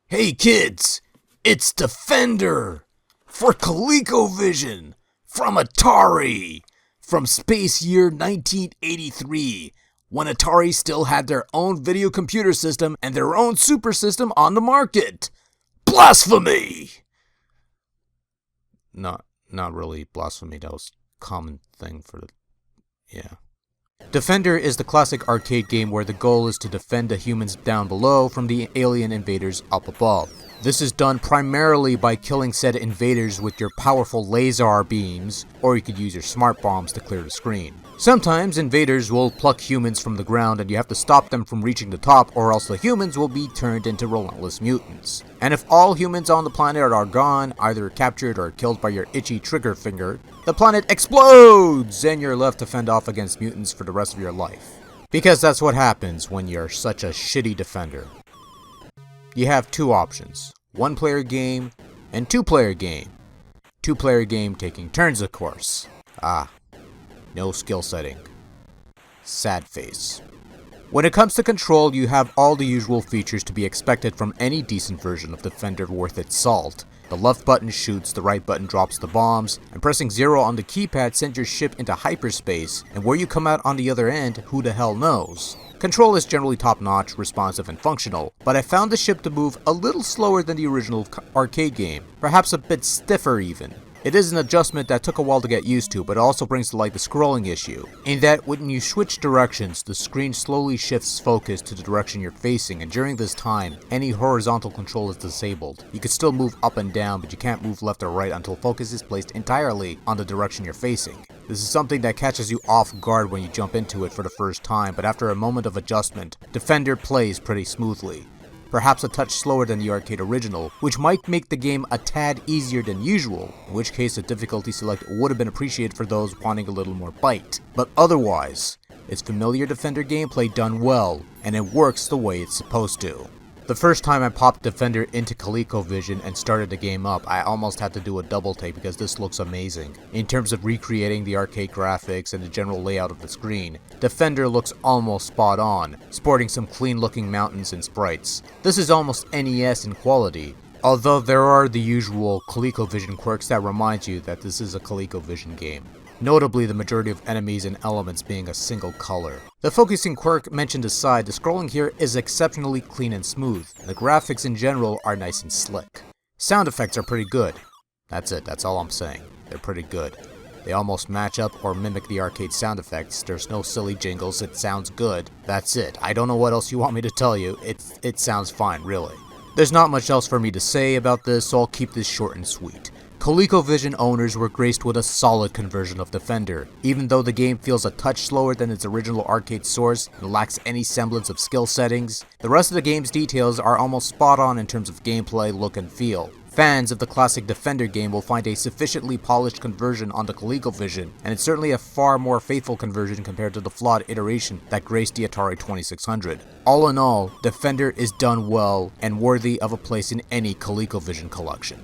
Hey kids, it's Defender for Colecovision from Atari from space year 1983 when Atari still had their own video computer system and their own super system on the market. Blasphemy! Not really blasphemy, that was a common thing for the... yeah. Defender is the classic arcade game where the goal is to defend the humans down below from the alien invaders up above. This is done primarily by killing said invaders with your powerful laser beams, or you could use your smart bombs to clear the screen. Sometimes invaders will pluck humans from the ground and you have to stop them from reaching the top, or else the humans will be turned into relentless mutants. And if all humans on the planet are gone, either captured or killed by your itchy trigger finger, the planet explodes and you're left to fend off against mutants for the rest of your life. Because that's what happens when you're such a shitty defender. You have two options, one-player game and two-player game. Two-player game taking turns, of course. No skill setting. Sad face. When it comes to control, you have all the usual features to be expected from any decent version of Defender worth its salt. The left button shoots, the right button drops the bombs, and pressing 0 on the keypad sends your ship into hyperspace, and where you come out on the other end, who the hell knows? Control is generally top-notch, responsive, and functional, but I found the ship to move a little slower than the original arcade game, perhaps a bit stiffer even. It is an adjustment that took a while to get used to, but it also brings to light the scrolling issue, in that when you switch directions, the screen slowly shifts focus to the direction you're facing, and during this time, any horizontal control is disabled. You can still move up and down, but you can't move left or right until focus is placed entirely on the direction you're facing. This is something that catches you off guard when you jump into it for the first time, but after a moment of adjustment, Defender plays pretty smoothly. Perhaps a touch slower than the arcade original, which might make the game a tad easier than usual, in which case a difficulty select would have been appreciated for those wanting a little more bite. But otherwise, it's familiar Defender gameplay done well, and it works the way it's supposed to. The first time I popped Defender into Colecovision and started the game up, I almost had to do a double take because this looks amazing. In terms of recreating the arcade graphics and the general layout of the screen, Defender looks almost spot on, sporting some clean looking mountains and sprites. This is almost NES in quality, although there are the usual Colecovision quirks that remind you that this is a Colecovision game. Notably, the majority of enemies and elements being a single color. The focusing quirk mentioned aside, the scrolling here is exceptionally clean and smooth. The graphics in general are nice and slick. Sound effects are pretty good. That's it, that's all I'm saying. They're pretty good. They almost match up or mimic the arcade sound effects. There's no silly jingles, it sounds good. That's it. I don't know what else you want me to tell you. It sounds fine, really. There's not much else for me to say about this, so I'll keep this short and sweet. Colecovision owners were graced with a solid conversion of Defender. Even though the game feels a touch slower than its original arcade source and lacks any semblance of skill settings, the rest of the game's details are almost spot on in terms of gameplay, look, and feel. Fans of the classic Defender game will find a sufficiently polished conversion onto Colecovision, and it's certainly a far more faithful conversion compared to the flawed iteration that graced the Atari 2600. All in all, Defender is done well and worthy of a place in any Colecovision collection.